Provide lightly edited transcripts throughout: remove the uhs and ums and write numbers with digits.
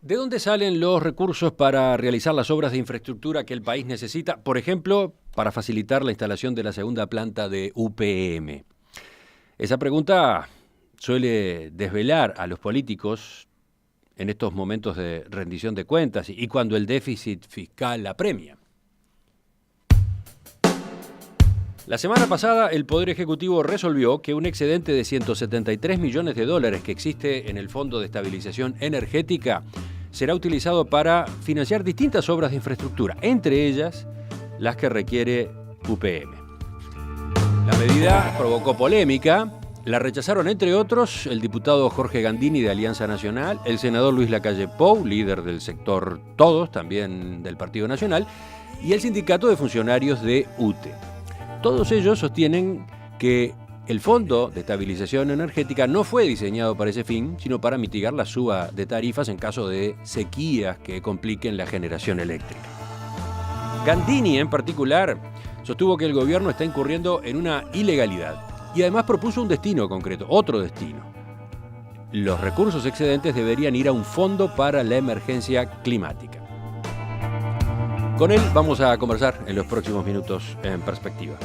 ¿De dónde salen los recursos para realizar las obras de infraestructura que el país necesita? Por ejemplo, para facilitar la instalación de la segunda planta de UPM. Esa pregunta suele desvelar a los políticos en estos momentos de rendición de cuentas y cuando el déficit fiscal apremia. La semana pasada, el Poder Ejecutivo resolvió que un excedente de 173 millones de dólares que existe en el Fondo de Estabilización Energética será utilizado para financiar distintas obras de infraestructura, entre ellas las que requiere UPM. La medida provocó polémica. La rechazaron, entre otros, el diputado Jorge Gandini de Alianza Nacional, el senador Luis Lacalle Pou, líder del sector Todos, también del Partido Nacional, y el sindicato de funcionarios de UTE. Todos ellos sostienen que el Fondo de Estabilización Energética no fue diseñado para ese fin, sino para mitigar la suba de tarifas en caso de sequías que compliquen la generación eléctrica. Gandini, en particular, sostuvo que el gobierno está incurriendo en una ilegalidad y además propuso un destino concreto, otro destino. Los recursos excedentes deberían ir a un fondo para la emergencia climática. Con él vamos a conversar en los próximos minutos en Perspectiva.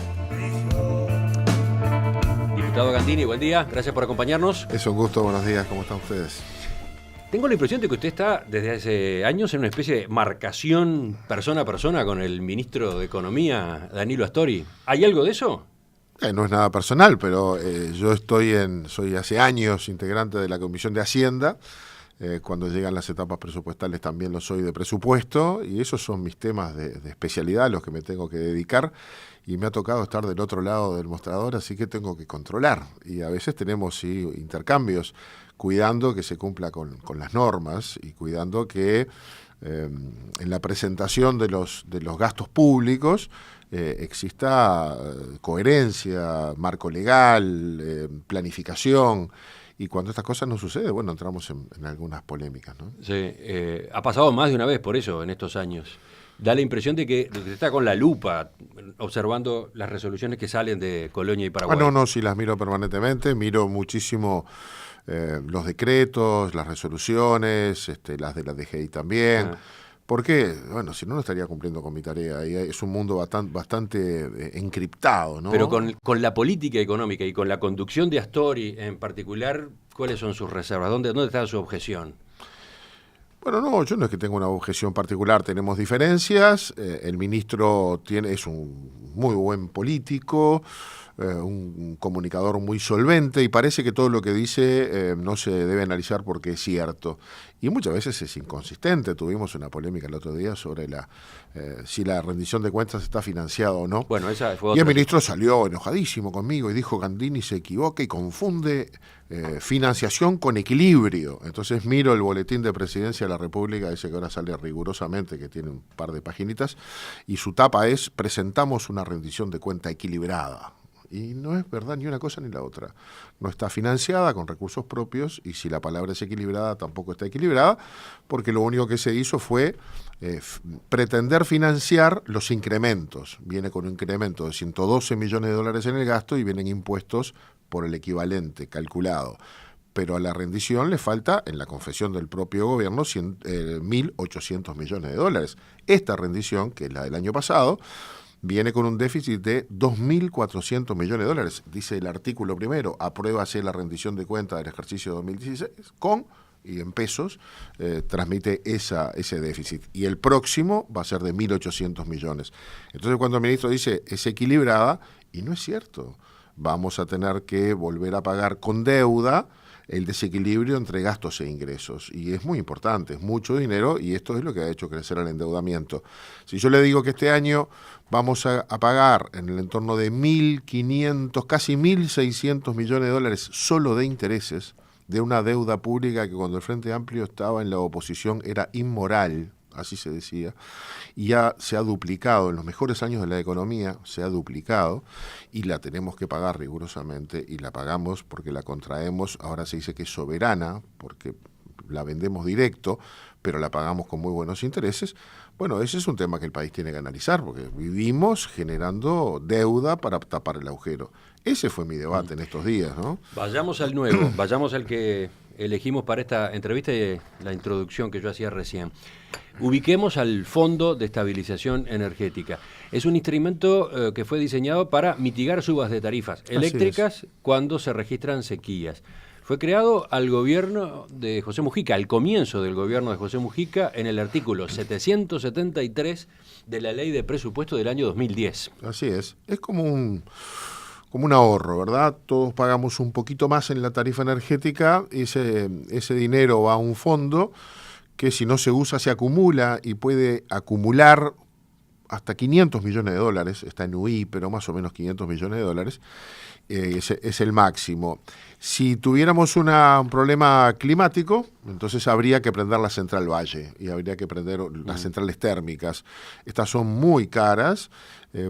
Diputado Gandini, buen día, gracias por acompañarnos. Es un gusto, buenos días, ¿cómo están ustedes? Tengo la impresión de que usted está desde hace años en una especie de marcación persona a persona con el ministro de Economía, Danilo Astori. ¿Hay algo de eso? No es nada personal, pero yo soy hace años integrante de la Comisión de Hacienda. Cuando llegan las etapas presupuestales también lo soy de presupuesto, y esos son mis temas de especialidad, los que me tengo que dedicar, y me ha tocado estar del otro lado del mostrador, así que tengo que controlar, y a veces tenemos intercambios, cuidando que se cumpla con las normas y cuidando que en la presentación de los gastos públicos exista coherencia, marco legal, planificación. Y cuando estas cosas no suceden, bueno, entramos en algunas polémicas, ¿no? Sí, ha pasado más de una vez por eso en estos años. Da la impresión de que usted está con la lupa observando las resoluciones que salen de Colonia y Paraguay. No, sí las miro permanentemente, miro muchísimo los decretos, las resoluciones, las de la DGI también. Porque, bueno, si no, no estaría cumpliendo con mi tarea. Y es un mundo bastante encriptado, ¿no? Pero con la política económica y con la conducción de Astori en particular, ¿cuáles son sus reservas? ¿Dónde está su objeción? Bueno, no, yo no es que tenga una objeción particular, tenemos diferencias. El ministro es un muy buen político, un comunicador muy solvente, y parece que todo lo que dice no se debe analizar porque es cierto. Y muchas veces es inconsistente. Tuvimos una polémica el otro día sobre si la rendición de cuentas está financiada o no. Bueno, esa fue otra. Y el ministro salió enojadísimo conmigo y dijo: Gandini se equivoca y confunde financiación con equilibrio. Entonces miro el boletín de Presidencia de la República, ese que ahora sale rigurosamente, que tiene un par de paginitas, y su tapa es: presentamos una rendición de cuenta equilibrada. Y no es verdad ni una cosa ni la otra. No está financiada con recursos propios, y si la palabra es equilibrada, tampoco está equilibrada, porque lo único que se hizo fue pretender financiar los incrementos. Viene con un incremento de 112 millones de dólares en el gasto y vienen impuestos por el equivalente calculado. Pero a la rendición le falta, en la confesión del propio gobierno, 1.800 millones de dólares. Esta rendición, que es la del año pasado, viene con un déficit de 2.400 millones de dólares. Dice el artículo primero: apruébase la rendición de cuenta del ejercicio 2016 y en pesos transmite ese déficit. Y el próximo va a ser de 1.800 millones. Entonces, cuando el ministro dice es equilibrada, y no es cierto, vamos a tener que volver a pagar con deuda el desequilibrio entre gastos e ingresos. Y es muy importante, es mucho dinero, y esto es lo que ha hecho crecer el endeudamiento. Si yo le digo que este año vamos a pagar en el entorno de 1.500, casi 1.600 millones de dólares solo de intereses, de una deuda pública que cuando el Frente Amplio estaba en la oposición era inmoral, así se decía, y ya se ha duplicado, en los mejores años de la economía se ha duplicado, y la tenemos que pagar rigurosamente, y la pagamos porque la contraemos. Ahora se dice que es soberana, porque la vendemos directo, pero la pagamos con muy buenos intereses. Bueno, ese es un tema que el país tiene que analizar, porque vivimos generando deuda para tapar el agujero. Ese fue mi debate en estos días, ¿no? Vayamos al nuevo, vayamos al que elegimos para esta entrevista y la introducción que yo hacía recién. Ubiquemos al Fondo de Estabilización Energética. Es un instrumento que fue diseñado para mitigar subas de tarifas eléctricas cuando se registran sequías. Fue creado al gobierno de José Mujica, al comienzo del gobierno de José Mujica, en el artículo 773 de la Ley de Presupuesto del año 2010. Así es como un ahorro, ¿verdad? Todos pagamos un poquito más en la tarifa energética, ese dinero va a un fondo que si no se usa se acumula y puede acumular hasta 500 millones de dólares, está en UI, pero más o menos 500 millones de dólares, es el máximo. Si tuviéramos un problema climático, entonces habría que prender la central Valle y habría que prender las centrales térmicas. Estas son muy caras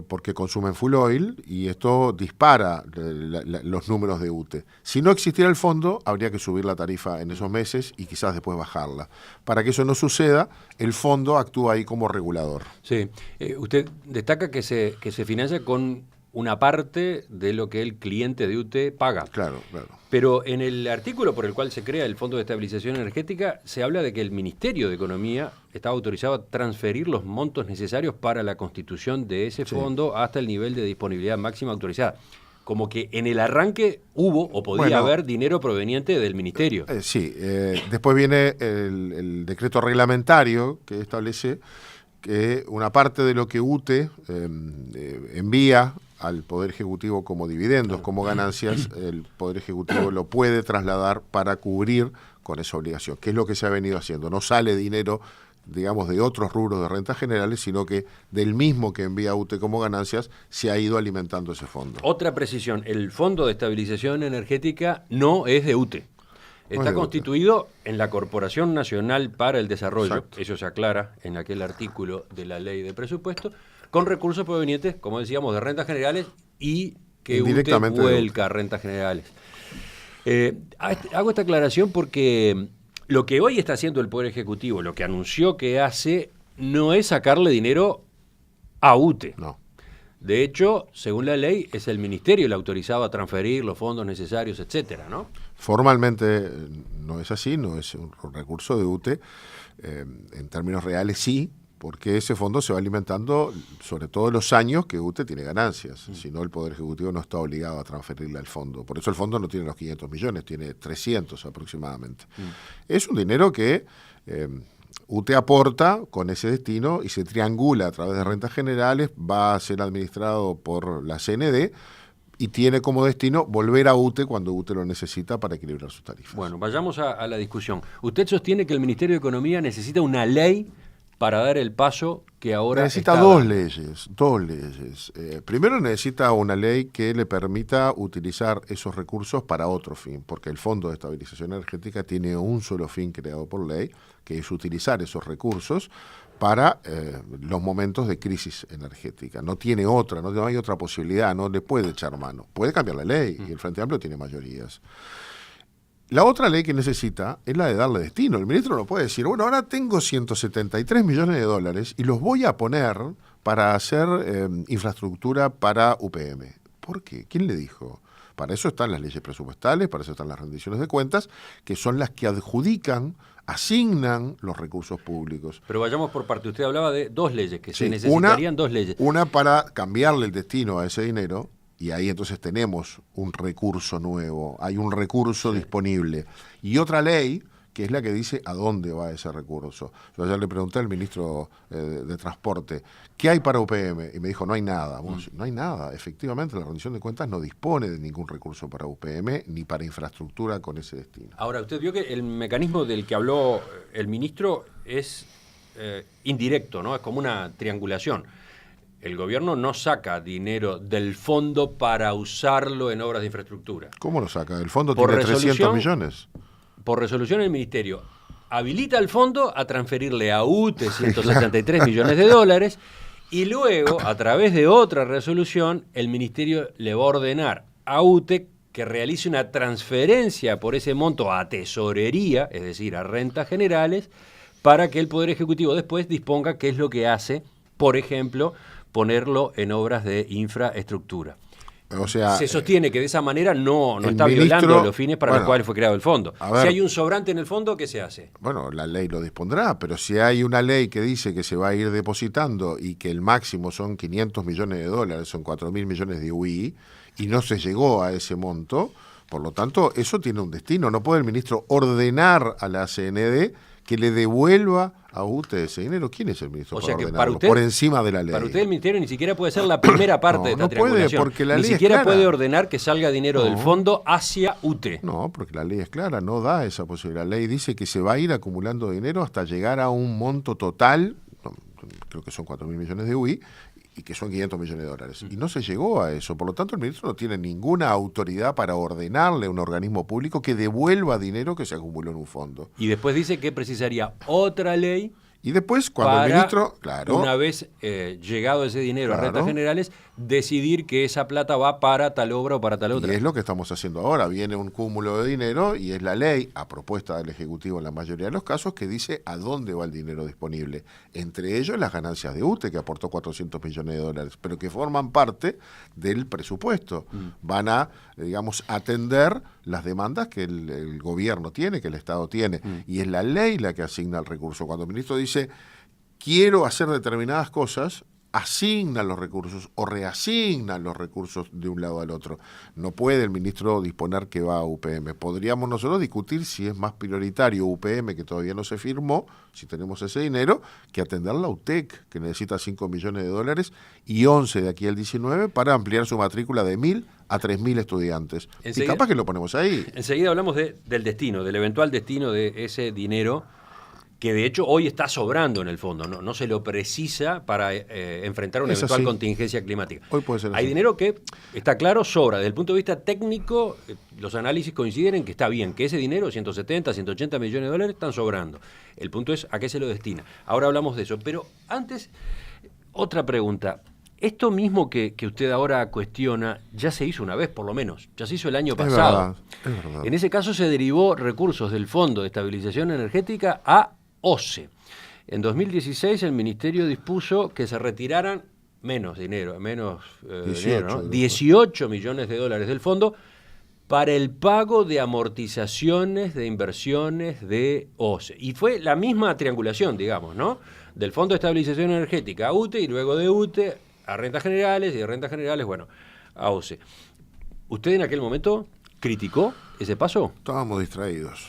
porque consumen full oil y esto dispara los números de UTE. Si no existiera el fondo, habría que subir la tarifa en esos meses y quizás después bajarla. Para que eso no suceda, el fondo actúa ahí como regulador. Sí, usted destaca que se financia con una parte de lo que el cliente de UTE paga. Claro. Pero en el artículo por el cual se crea el Fondo de Estabilización Energética se habla de que el Ministerio de Economía estaba autorizado a transferir los montos necesarios para la constitución de ese fondo hasta el nivel de disponibilidad máxima autorizada. Como que en el arranque hubo o podía haber dinero proveniente del Ministerio. Después viene el decreto reglamentario que establece que una parte de lo que UTE envía al Poder Ejecutivo como dividendos, como ganancias, el Poder Ejecutivo lo puede trasladar para cubrir con esa obligación, que es lo que se ha venido haciendo. No sale dinero, digamos, de otros rubros de rentas generales, sino que del mismo que envía UTE como ganancias se ha ido alimentando ese fondo. Otra precisión, el Fondo de Estabilización Energética no es de UTE. Está constituido en la Corporación Nacional para el Desarrollo, exacto. Eso se aclara en aquel artículo de la Ley de Presupuesto, con recursos provenientes, como decíamos, de rentas generales y que UTE vuelca a rentas generales. Hago esta aclaración porque lo que hoy está haciendo el Poder Ejecutivo, lo que anunció que hace, no es sacarle dinero a UTE. No. De hecho, según la ley, es el Ministerio el autorizado a transferir los fondos necesarios, etcétera, ¿no? Formalmente no es así, no es un recurso de UTE. En términos reales sí, porque ese fondo se va alimentando sobre todo los años que UTE tiene ganancias. Si no, el Poder Ejecutivo no está obligado a transferirle al fondo. Por eso el fondo no tiene los 500 millones, tiene 300 aproximadamente. Es un dinero que UTE aporta con ese destino y se triangula a través de rentas generales, va a ser administrado por la CND y tiene como destino volver a UTE cuando UTE lo necesita para equilibrar sus tarifas. Bueno, vayamos a la discusión. Usted sostiene que el Ministerio de Economía necesita una ley para dar el paso que ahora necesita dos leyes. Primero necesita una ley que le permita utilizar esos recursos para otro fin, porque el Fondo de Estabilización Energética tiene un solo fin creado por ley, que es utilizar esos recursos para los momentos de crisis energética. No tiene otra, no hay otra posibilidad, no le puede echar mano. Puede cambiar la ley y el Frente Amplio tiene mayorías. La otra ley que necesita es la de darle destino. El ministro no puede decir, bueno, ahora tengo 173 millones de dólares y los voy a poner para hacer infraestructura para UPM. ¿Por qué? ¿Quién le dijo? Para eso están las leyes presupuestales, para eso están las rendiciones de cuentas, que son las que asignan los recursos públicos. Pero vayamos por parte. Usted hablaba de dos leyes, que se necesitarían dos leyes. Una para cambiarle el destino a ese dinero, y ahí entonces tenemos un recurso nuevo, hay un recurso disponible. Y otra ley, que es la que dice a dónde va ese recurso. Yo ayer le pregunté al ministro de Transporte, ¿qué hay para UPM? Y me dijo, no hay nada. Bueno, no hay nada. Efectivamente, la rendición de cuentas no dispone de ningún recurso para UPM ni para infraestructura con ese destino. Ahora, usted vio que el mecanismo del que habló el ministro es indirecto, ¿no? Es como una triangulación. El gobierno no saca dinero del fondo para usarlo en obras de infraestructura. ¿Cómo lo saca? El fondo tiene 300 millones. Por resolución el Ministerio habilita al fondo a transferirle a UTE 173 millones de dólares y luego, a través de otra resolución, el Ministerio le va a ordenar a UTE que realice una transferencia por ese monto a tesorería, es decir, a rentas generales, para que el Poder Ejecutivo después disponga qué es lo que hace, por ejemplo, ponerlo en obras de infraestructura. O sea, se sostiene que de esa manera no está ministro, violando los fines para los bueno, cuales fue creado el fondo. ver, Si hay un sobrante en el fondo, ¿qué se hace? Bueno, la ley lo dispondrá, pero si hay una ley que dice que se va a ir depositando y que el máximo son 500 millones de dólares, son 4.000 millones de UI, y no se llegó a ese monto, por lo tanto, eso tiene un destino. No puede el ministro ordenar a la CND que le devuelva a UTE ese dinero. ¿Quién es el ministro para ordenarlo? Para usted, por encima de la ley. Para usted el ministerio ni siquiera puede ser la primera parte de esta triangulación. Puede, porque la ni ley siquiera es clara. puede ordenar que salga dinero del fondo hacia UTE. No, porque la ley es clara, no da esa posibilidad. La ley dice que se va a ir acumulando dinero hasta llegar a un monto total, creo que son 4.000 millones de UI, y que son 500 millones de dólares. Y no se llegó a eso. Por lo tanto, el ministro no tiene ninguna autoridad para ordenarle a un organismo público que devuelva dinero que se acumuló en un fondo. Y después dice que precisaría otra ley. Y después, cuando el ministro, una vez llegado ese dinero a rentas generales, decidir que esa plata va para tal obra o para tal otra. Y es lo que estamos haciendo ahora. Viene un cúmulo de dinero y es la ley, a propuesta del Ejecutivo en la mayoría de los casos, que dice a dónde va el dinero disponible. Entre ellos las ganancias de UTE, que aportó 400 millones de dólares, pero que forman parte del presupuesto. Van a, digamos, atender las demandas que el gobierno tiene, que el Estado tiene. Y es la ley la que asigna el recurso. Cuando el ministro dice, quiero hacer determinadas cosas, asignan los recursos o reasignan los recursos de un lado al otro. No puede el ministro disponer que va a UPM. Podríamos nosotros discutir si es más prioritario UPM, que todavía no se firmó, si tenemos ese dinero, que atender la UTEC, que necesita 5 millones de dólares y 11 de aquí al 19 para ampliar su matrícula de 1.000 a 3.000 estudiantes. Y capaz que lo ponemos ahí. Enseguida hablamos del destino, del eventual destino de ese dinero, que de hecho hoy está sobrando en el fondo, no se lo precisa para enfrentar una eventual contingencia climática. Hoy puede ser Hay así. dinero que, está claro, sobra. Desde el punto de vista técnico, los análisis coinciden en que está bien, que ese dinero, 170, 180 millones de dólares, están sobrando. El punto es a qué se lo destina. Ahora hablamos de eso. Pero antes, otra pregunta. Esto mismo que usted ahora cuestiona, ya se hizo una vez por lo menos, ya se hizo el año pasado. Es verdad. En ese caso se derivó recursos del Fondo de Estabilización Energética a OCE. En 2016 el Ministerio dispuso que se retiraran menos dinero, 18 millones de dólares del fondo para el pago de amortizaciones de inversiones de OCE. Y fue la misma triangulación, digamos, ¿no? Del Fondo de Estabilización Energética a UTE y luego de UTE a rentas generales y de rentas generales, bueno, a OCE. ¿Usted en aquel momento criticó ese paso? Estábamos distraídos.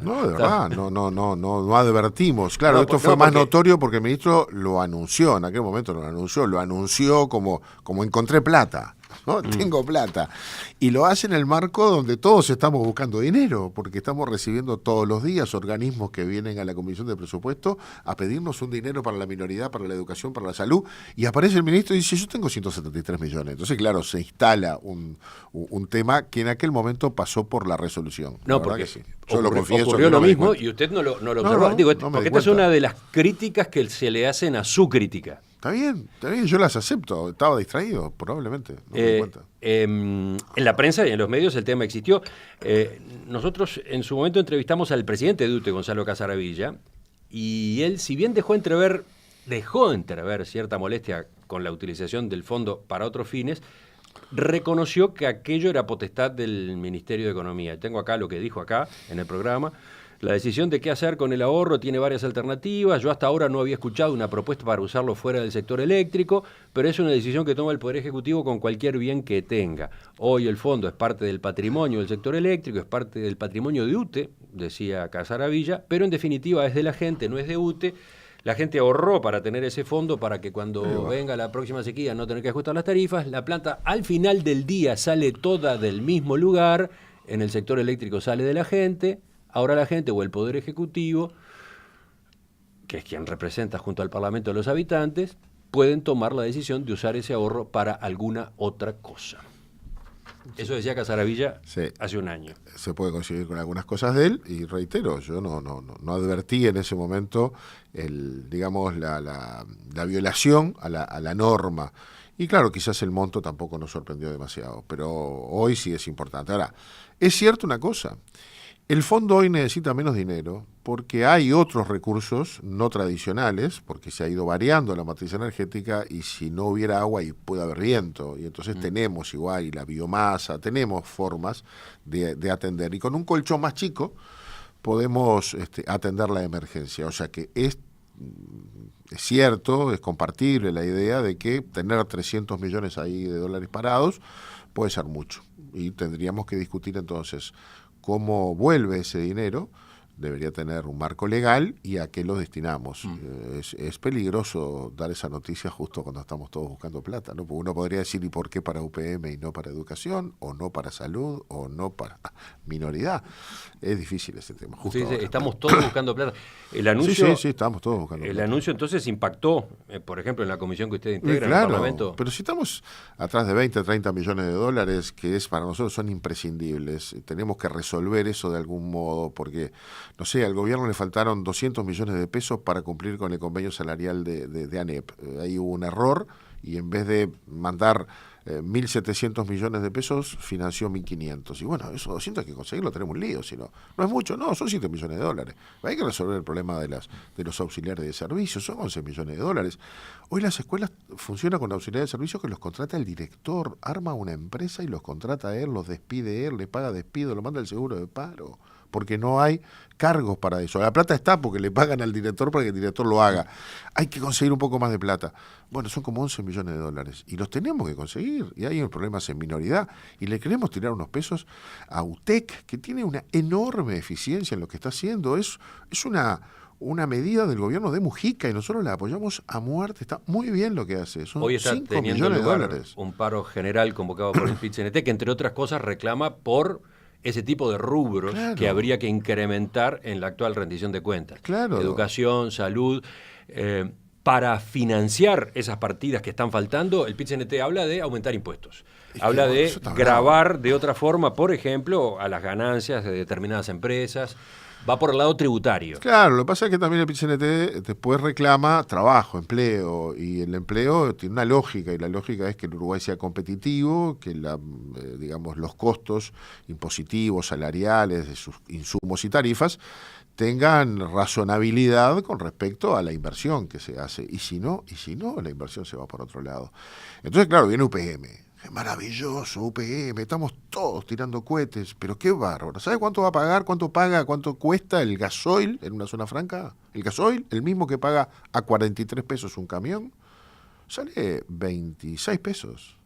No, de verdad, no advertimos. Claro, esto fue más notorio porque el ministro lo anunció, en aquel momento lo anunció como encontré plata, ¿no? Tengo plata. Y lo hace en el marco donde todos estamos buscando dinero, porque estamos recibiendo todos los días organismos que vienen a la Comisión de Presupuesto a pedirnos un dinero para la minoridad, para la educación, para la salud, y aparece el ministro y dice, yo tengo 173 millones. Entonces, claro, se instala un tema que en aquel momento pasó por la resolución. No, la porque que sí. Yo lo confieso, ocurrió lo mismo y usted no lo observó. Digo, porque esta es una de las críticas que se le hacen a su crítica. Está bien, yo las acepto. Estaba distraído, probablemente. No me di cuenta. En la prensa y en los medios el tema existió. Nosotros en su momento entrevistamos al presidente de UTE, Gonzalo Casaravilla, y él, si bien dejó entrever cierta molestia con la utilización del fondo para otros fines, reconoció que aquello era potestad del Ministerio de Economía. Tengo acá lo que dijo acá en el programa. La decisión de qué hacer con el ahorro tiene varias alternativas. Yo hasta ahora no había escuchado una propuesta para usarlo fuera del sector eléctrico, pero es una decisión que toma el Poder Ejecutivo con cualquier bien que tenga. Hoy el fondo es parte del patrimonio del sector eléctrico, es parte del patrimonio de UTE, decía Casaravilla, pero en definitiva es de la gente, no es de UTE. La gente ahorró para tener ese fondo para que cuando venga la próxima sequía no tener que ajustar las tarifas. La planta al final del día sale toda del mismo lugar, en el sector eléctrico sale de la gente. Ahora la gente o el Poder Ejecutivo, que es quien representa junto al Parlamento a los habitantes, pueden tomar la decisión de usar ese ahorro para alguna otra cosa. Eso decía Casaravilla hace un año. Se puede coincidir con algunas cosas de él y reitero, yo no advertí en ese momento la violación a la norma. Y claro, quizás el monto tampoco nos sorprendió demasiado, pero hoy sí es importante. Ahora, es cierto una cosa, El fondo hoy necesita menos dinero porque hay otros recursos no tradicionales, porque se ha ido variando la matriz energética y si no hubiera agua y puede haber viento, y entonces tenemos igual y la biomasa, tenemos formas de atender. Y con un colchón más chico podemos atender la emergencia. O sea que es cierto, es compartible la idea de que tener 300 millones ahí de dólares parados puede ser mucho. Y tendríamos que discutir entonces cómo vuelve ese dinero, debería tener un marco legal y a qué lo destinamos. Es peligroso dar esa noticia justo cuando estamos todos buscando plata, ¿no? Porque uno podría decir, ¿y por qué para UPM y no para educación? ¿O no para salud? ¿O no para minoridad? Es difícil ese tema. Justo Usted dice, ahora, estamos todos buscando plata. El anuncio, sí, estamos todos buscando plata. El anuncio entonces impactó, por ejemplo, en la comisión que usted integra, Claro, en el Parlamento. pero si estamos atrás de 20, 30 millones de dólares, que es para nosotros son imprescindibles, tenemos que resolver eso de algún modo, porque, no sé, al gobierno le faltaron 200 millones de pesos para cumplir con el convenio salarial de ANEP. Ahí hubo un error y en vez de mandar 1.700 millones de pesos, financió 1.500. Y bueno, esos 200 hay que conseguirlo, tenemos un lío, si no. No es mucho, no, son 7 millones de dólares. Hay que resolver el problema de los auxiliares de servicio, son 11 millones de dólares. Hoy las escuelas funcionan con auxiliares de servicio que los contrata el director, arma una empresa y los contrata a él, los despide él, le paga despido, lo manda el seguro de paro, porque no hay cargos para eso. La plata está porque le pagan al director para que el director lo haga. Hay que conseguir un poco más de plata. Bueno, son como 11 millones de dólares y los tenemos que conseguir. Y hay problemas en minoridad y le queremos tirar unos pesos a UTEC, que tiene una enorme eficiencia en lo que está haciendo. Es una medida del gobierno de Mujica y nosotros la apoyamos a muerte. Está muy bien lo que hace. Son Hoy está 5 teniendo millones de lugar dólares. un paro general convocado por el PIT-CNT, que entre otras cosas reclama por ese tipo de rubros que habría que incrementar en la actual rendición de cuentas. Educación, salud. Para financiar esas partidas que están faltando, el PIT-CNT habla de aumentar impuestos. Habla de gravar de otra forma, por ejemplo, a las ganancias de determinadas empresas. Va por el lado tributario. Claro, lo que pasa es que también el PIT-CNT después reclama trabajo, empleo, y el empleo tiene una lógica, y la lógica es que el Uruguay sea competitivo, que digamos los costos impositivos, salariales de sus insumos y tarifas tengan razonabilidad con respecto a la inversión que se hace. Y si no, la inversión se va por otro lado. Entonces, claro, viene UPM. Es maravilloso, UPM, estamos todos tirando cohetes, pero qué bárbaro. ¿Sabe cuánto va a pagar, cuánto paga, cuánto cuesta el gasoil en una zona franca? El gasoil, el mismo que paga a 43 pesos un camión, sale 26 pesos.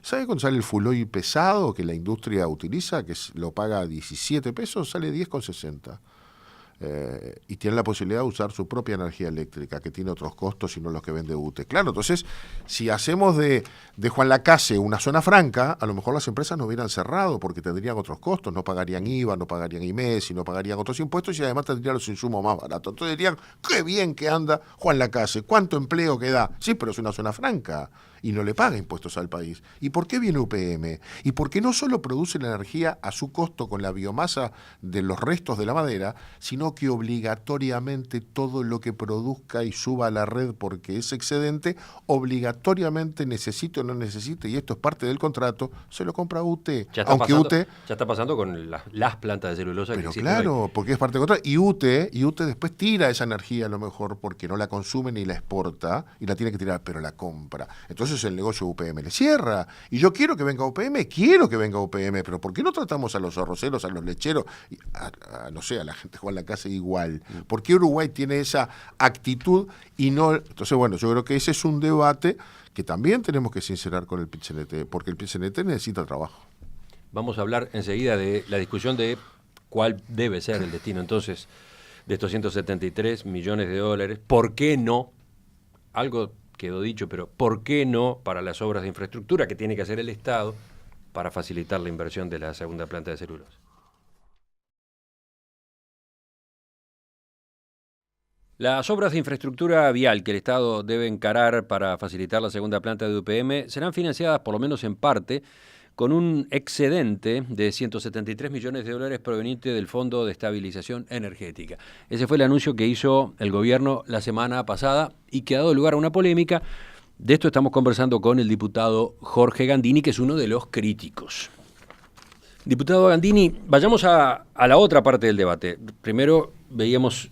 ¿Sabe cuánto sale el full oil pesado que la industria utiliza, que lo paga a 17 pesos? Sale 10,60. Y tiene la posibilidad de usar su propia energía eléctrica, que tiene otros costos y no los que vende UTE. Claro, entonces, si hacemos de Juan Lacase una zona franca, a lo mejor las empresas no hubieran cerrado porque tendrían otros costos, no pagarían IVA, no pagarían IMES, y no pagarían otros impuestos y además tendrían los insumos más baratos. Entonces dirían, qué bien que anda Juan Lacase, cuánto empleo que da. Sí, pero es una zona franca y no le paga impuestos al país. ¿Y por qué viene UPM? Y porque no solo produce la energía a su costo con la biomasa de los restos de la madera, sino que obligatoriamente todo lo que produzca y suba a la red porque es excedente, obligatoriamente necesite o no necesite, y esto es parte del contrato, se lo compra UTE. Ya está pasando con las plantas de celulosa pero que claro, hoy. Porque es parte del contrato. Y UTE después tira esa energía a lo mejor porque no la consume ni la exporta y la tiene que tirar, pero la compra. Entonces el negocio UPM le cierra. Y yo quiero que venga UPM, pero ¿por qué no tratamos a los arroceros, a los lecheros, no sé, a la gente que juega en la casa igual? ¿Por qué Uruguay tiene esa actitud y no? Entonces, bueno, yo creo que ese es un debate que también tenemos que sincerar con el PIT-CNT, porque el PIT-CNT necesita trabajo. Vamos a hablar enseguida de la discusión de cuál debe ser el destino entonces de estos 173 millones de dólares. ¿Por qué no? Algo quedó dicho, pero ¿por qué no para las obras de infraestructura que tiene que hacer el Estado para facilitar la inversión de la segunda planta de celulosa? Las obras de infraestructura vial que el Estado debe encarar para facilitar la segunda planta de UPM serán financiadas, por lo menos en parte, con un excedente de 173 millones de dólares proveniente del Fondo de Estabilización Energética. Ese fue el anuncio que hizo el gobierno la semana pasada y que ha dado lugar a una polémica. De esto estamos conversando con el diputado Jorge Gandini, que es uno de los críticos. Diputado Gandini, vayamos a la otra parte del debate. Primero veíamos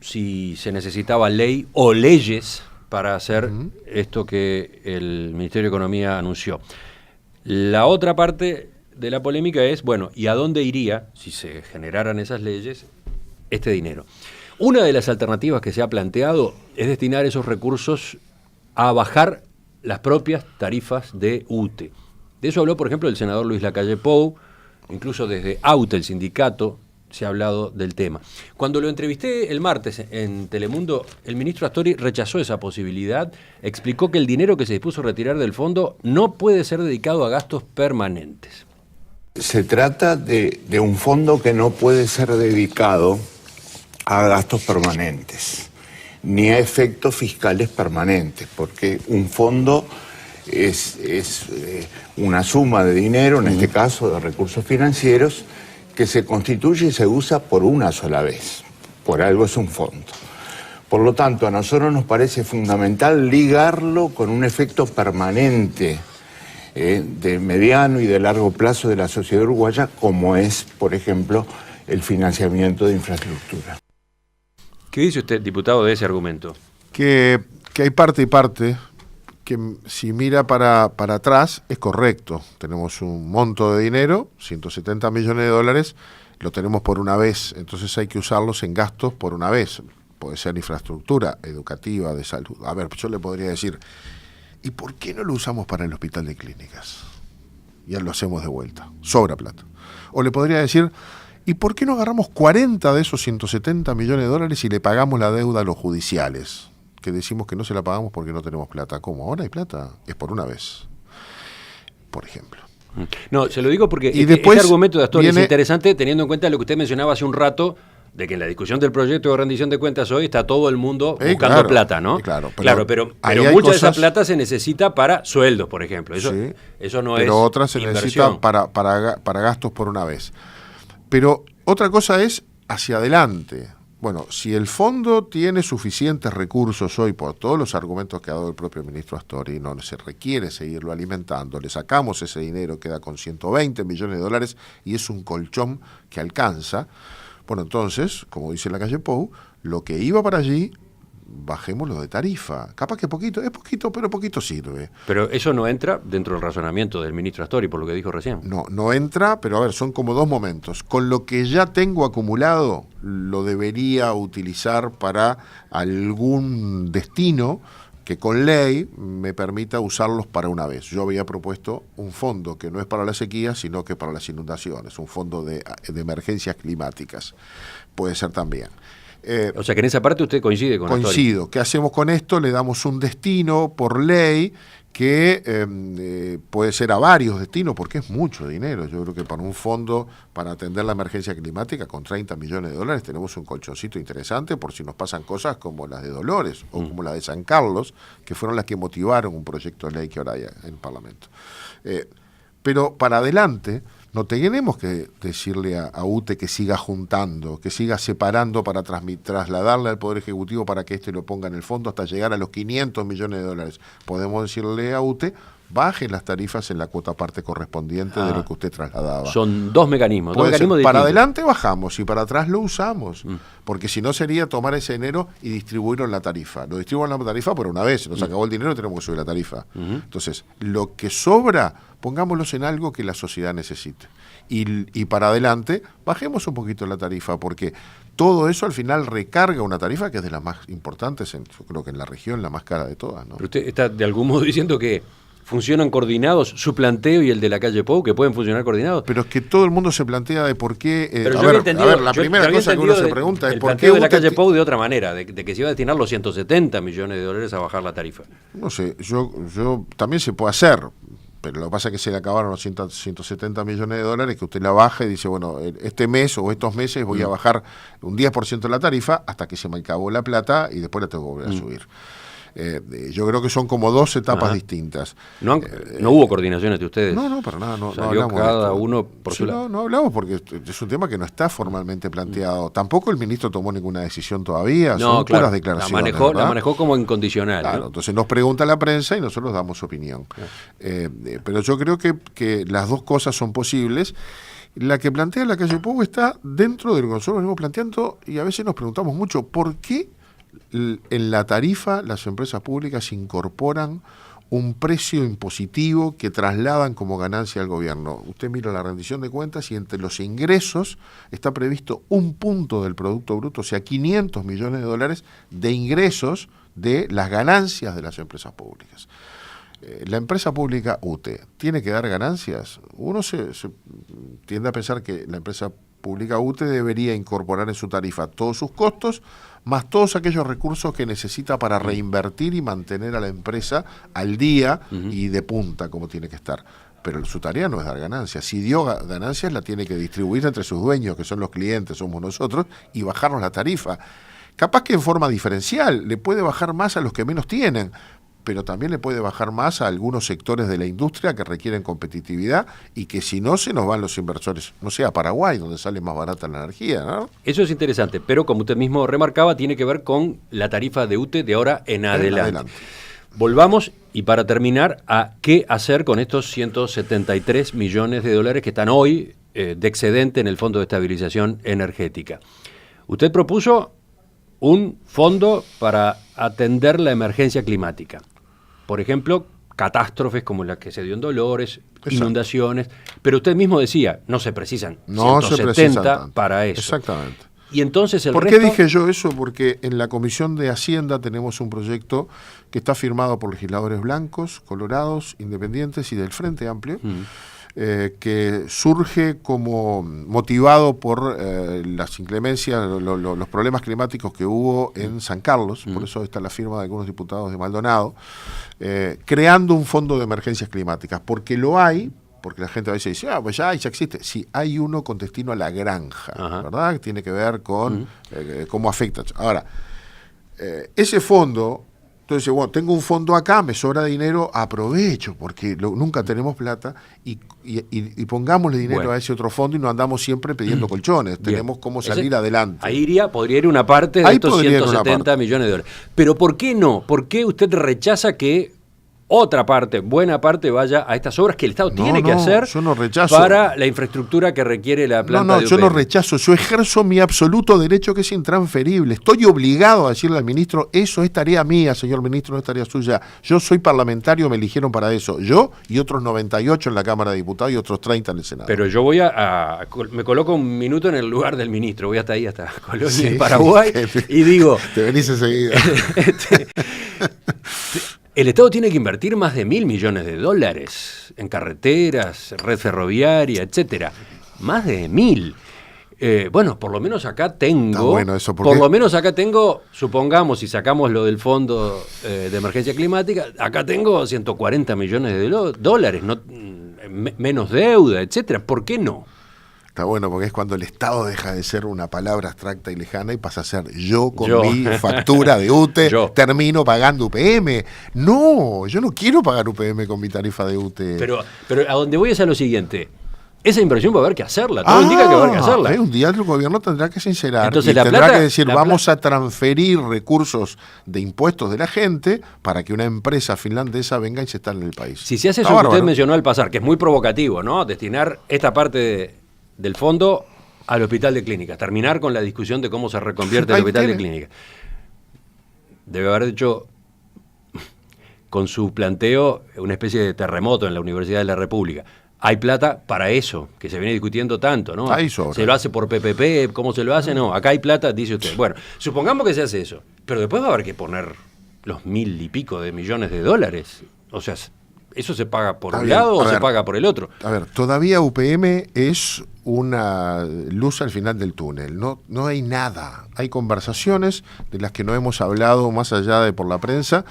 si se necesitaba ley o leyes para hacer esto que el Ministerio de Economía anunció. La otra parte de la polémica es, bueno, ¿y a dónde iría, si se generaran esas leyes, este dinero? Una de las alternativas que se ha planteado es destinar esos recursos a bajar las propias tarifas de UTE. De eso habló, por ejemplo, el senador Luis Lacalle Pou, incluso desde AUTE, el sindicato, se ha hablado del tema. Cuando lo entrevisté el martes en Telemundo, el ministro Astori rechazó esa posibilidad, explicó que el dinero que se dispuso a retirar del fondo no puede ser dedicado a gastos permanentes. Se trata de un fondo que no puede ser dedicado a gastos permanentes, ni a efectos fiscales permanentes, porque un fondo es una suma de dinero, en este caso de recursos financieros, que se constituye y se usa por una sola vez. Por algo es un fondo. Por lo tanto, a nosotros nos parece fundamental ligarlo con un efecto permanente de mediano y de largo plazo de la sociedad uruguaya, como es, por ejemplo, el financiamiento de infraestructura. ¿Qué dice usted, diputado, de ese argumento? Que hay parte y parte, que si mira para atrás es correcto. Tenemos un monto de dinero, 170 millones de dólares, lo tenemos por una vez, entonces hay que usarlos en gastos por una vez. Puede ser infraestructura, educativa, de salud. A ver, yo le podría decir, ¿y por qué no lo usamos para el hospital de clínicas? Ya lo hacemos de vuelta, sobra plata. O le podría decir, ¿y por qué no agarramos 40 de esos 170 millones de dólares y le pagamos la deuda a los judiciales? Que decimos que no se la pagamos porque no tenemos plata. ¿Cómo? ¿Ahora hay plata? Es por una vez, por ejemplo. No, se lo digo porque y después ese argumento de Astori es interesante teniendo en cuenta lo que usted mencionaba hace un rato, de que en la discusión del proyecto de rendición de cuentas hoy está todo el mundo buscando plata, ¿no? Claro, pero mucha de esa plata se necesita para sueldos, por ejemplo. Eso no es pero otra se necesita para gastos por una vez. Pero otra cosa es hacia adelante. Bueno, si el fondo tiene suficientes recursos hoy por todos los argumentos que ha dado el propio ministro Astori, no se requiere seguirlo alimentando, le sacamos ese dinero, queda con 120 millones de dólares y es un colchón que alcanza. Bueno, entonces, como dice Lacalle Pou, lo que iba para allí, bajémoslo de tarifa. Capaz que poquito, es poquito, pero poquito sirve. Pero eso no entra dentro del razonamiento del ministro Astori, por lo que dijo recién. No entra, pero a ver, son como dos momentos. Con lo que ya tengo acumulado, lo debería utilizar para algún destino que con ley me permita usarlos para una vez. Yo había propuesto un fondo que no es para la sequía, sino que para las inundaciones, un fondo de emergencias climáticas. Puede ser también. O sea que en esa parte usted coincide con Astori. Coincido. ¿Qué hacemos con esto? Le damos un destino por ley que puede ser a varios destinos, porque es mucho dinero. Yo creo que para un fondo para atender la emergencia climática con 30 millones de dólares tenemos un colchoncito interesante por si nos pasan cosas como las de Dolores o como la de San Carlos, que fueron las que motivaron un proyecto de ley que ahora hay en el Parlamento. Pero para adelante no tenemos que decirle a UTE que siga juntando, que siga separando para trasladarle al Poder Ejecutivo para que éste lo ponga en el fondo hasta llegar a los 500 millones de dólares. Podemos decirle a UTE, baje las tarifas en la cuota parte correspondiente de lo que usted trasladaba. Son dos mecanismos. Dos mecanismos para distintos. adelante bajamos y para atrás lo usamos. Porque si no sería tomar ese dinero y distribuirlo en la tarifa. Lo distribuimos en la tarifa por una vez. Se nos acabó el dinero, tenemos que subir la tarifa. Entonces, lo que sobra, pongámoslos en algo que la sociedad necesite. Y para adelante, bajemos un poquito la tarifa, porque todo eso al final recarga una tarifa que es de las más importantes, yo creo que en la región, la más cara de todas, ¿no? Pero usted está de algún modo diciendo que funcionan coordinados, su planteo y el de Lacalle Pou, que pueden funcionar coordinados. Pero es que todo el mundo se plantea de por qué... la primera cosa que uno se pregunta es por qué... El planteo de Lacalle Pou de otra manera, de que se iba a destinar los 170 millones de dólares a bajar la tarifa. No sé, yo también se puede hacer, pero lo que pasa es que se le acabaron los 170 millones de dólares, que usted la baja y dice, bueno, este mes o estos meses voy a bajar un 10% de la tarifa hasta que se me acabó la plata y después la tengo que volver a subir. Yo creo que son como dos etapas distintas. No hubo coordinaciones de ustedes. No, para nada. No hablamos cada uno por su lado. No hablamos porque es un tema que no está formalmente planteado. Tampoco el ministro tomó ninguna decisión todavía. Son puras declaraciones. La manejó como incondicional. Claro, ¿no? Entonces nos pregunta la prensa y nosotros damos opinión. Pero yo creo que las dos cosas son posibles. La que plantea la calle Pou está dentro de lo que nosotros venimos planteando, y a veces nos preguntamos mucho por qué en la tarifa las empresas públicas incorporan un precio impositivo que trasladan como ganancia al gobierno. Usted mira la rendición de cuentas y entre los ingresos está previsto 1 punto del Producto Bruto, o sea, 500 millones de dólares de ingresos de las ganancias de las empresas públicas. La empresa pública UTE tiene que dar ganancias. Uno se tiende a pensar que la empresa pública UTE debería incorporar en su tarifa todos sus costos, más todos aquellos recursos que necesita para reinvertir y mantener a la empresa al día y de punta como tiene que estar. Pero su tarea no es dar ganancias. Si dio ganancias, la tiene que distribuir entre sus dueños, que son los clientes, somos nosotros, y bajarnos la tarifa. Capaz que en forma diferencial, le puede bajar más a los que menos tienen, pero también le puede bajar más a algunos sectores de la industria que requieren competitividad y que si no se nos van los inversores, no sé, a Paraguay, donde sale más barata la energía, ¿no? Eso es interesante, pero como usted mismo remarcaba, tiene que ver con la tarifa de UTE de ahora en adelante. Volvamos, y para terminar, a qué hacer con estos 173 millones de dólares que están hoy de excedente en el Fondo de Estabilización Energética. Usted propuso un fondo para atender la emergencia climática. Por ejemplo, catástrofes como la que se dio en Dolores, exacto, inundaciones, pero usted mismo decía, no se precisan 170 para eso. Exactamente. Y entonces ¿Por qué dije yo eso? Porque en la Comisión de Hacienda tenemos un proyecto que está firmado por legisladores blancos, colorados, independientes y del Frente Amplio, que surge como motivado por las inclemencias, los problemas climáticos que hubo en San Carlos, por eso está la firma de algunos diputados de Maldonado, creando un fondo de emergencias climáticas, porque lo hay, porque la gente a veces dice, pues ya existe. Sí, hay uno con destino a la granja, ¿verdad? Que tiene que ver con cómo afecta. Ahora, ese fondo, entonces, bueno, tengo un fondo acá, me sobra dinero, aprovecho, porque nunca tenemos plata, y pongámosle dinero a ese otro fondo y no andamos siempre pidiendo colchones. Bien. Tenemos cómo salir adelante. Ahí podría ir una parte de estos 170 millones de dólares. Pero ¿por qué no? ¿Por qué usted rechaza que otra parte, buena parte, vaya a estas obras que el Estado tiene que hacer para la infraestructura que requiere la planta de UPM? Yo no rechazo, yo ejerzo mi absoluto derecho que es intransferible. Estoy obligado a decirle al ministro, eso es tarea mía, señor ministro, no es tarea suya. Yo soy parlamentario, me eligieron para eso. Yo y otros 98 en la Cámara de Diputados y otros 30 en el Senado. Pero yo me coloco un minuto en el lugar del ministro, voy hasta ahí, hasta Colonia, en Paraguay, y digo... Te venís enseguida. El Estado tiene que invertir más de 1.000 millones de dólares en carreteras, red ferroviaria, etcétera. Más de 1.000. Bueno, por lo menos acá tengo, supongamos, si sacamos lo del Fondo de Emergencia Climática, acá tengo 140 millones de dólares, menos deuda, etcétera. ¿Por qué no? Está bueno, porque es cuando el Estado deja de ser una palabra abstracta y lejana y pasa a ser yo con mi factura de UTE, termino pagando UPM. No, yo no quiero pagar UPM con mi tarifa de UTE. Pero a donde voy es a lo siguiente. Esa inversión va a haber que hacerla, todo indica que va a haber que hacerla. Un día el gobierno tendrá que sincerar. Entonces, y tendrá que decir, vamos a transferir recursos de impuestos de la gente para que una empresa finlandesa venga y se instale en el país. Si se hace eso que usted mencionó al pasar, que es muy provocativo, ¿no? Destinar esta parte del fondo al hospital de clínicas, terminar con la discusión de cómo se reconvierte el hospital de clínicas. Debe haber hecho con su planteo una especie de terremoto en la Universidad de la República. Hay plata para eso, que se viene discutiendo tanto, ¿no? ¿Se lo hace por PPP? ¿Cómo se lo hace? No, acá hay plata, dice usted. Bueno, supongamos que se hace eso, pero después va a haber que poner los 1.000 y pico de millones de dólares. O sea, ¿eso se paga por un lado o se paga por el otro? A ver, todavía UPM es una luz al final del túnel. No hay nada. Hay conversaciones de las que no hemos hablado más allá de por la prensa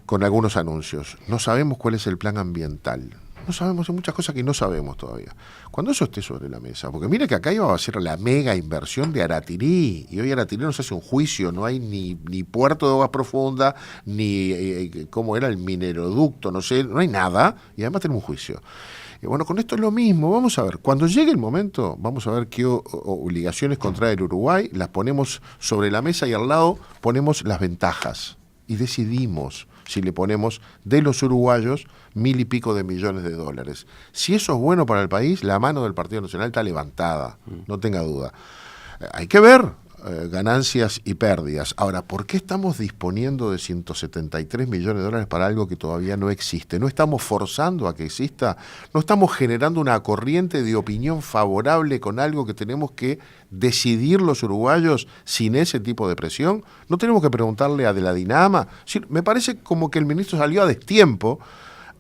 con algunos anuncios. No sabemos cuál es el plan ambiental. No sabemos, hay muchas cosas que no sabemos todavía. Cuando eso esté sobre la mesa, porque mire que acá iba a ser la mega inversión de Aratirí, y hoy Aratirí no se hace un juicio, no hay ni puerto de aguas profundas, ni cómo era el mineroducto, no sé, no hay nada, y además tenemos un juicio. Y bueno, con esto es lo mismo, vamos a ver, cuando llegue el momento, vamos a ver qué obligaciones contrae el Uruguay, las ponemos sobre la mesa y al lado ponemos las ventajas, y decidimos si le ponemos de los uruguayos 1.000 y pico de millones de dólares. Si eso es bueno para el país, la mano del Partido Nacional está levantada, no tenga duda. Hay que ver ganancias y pérdidas. Ahora, ¿por qué estamos disponiendo de 173 millones de dólares para algo que todavía no existe? ¿No estamos forzando a que exista? ¿No estamos generando una corriente de opinión favorable con algo que tenemos que decidir los uruguayos sin ese tipo de presión? ¿No tenemos que preguntarle a De la Dinama? Sí, me parece como que el ministro salió a destiempo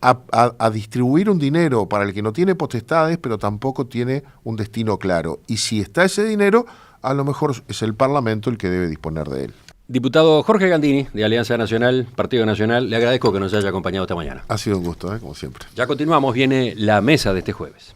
a distribuir un dinero para el que no tiene potestades, pero tampoco tiene un destino claro. Y si está ese dinero, a lo mejor es el Parlamento el que debe disponer de él. Diputado Jorge Gandini, de Alianza Nacional, Partido Nacional, le agradezco que nos haya acompañado esta mañana. Ha sido un gusto, como siempre. Ya continuamos, viene la mesa de este jueves.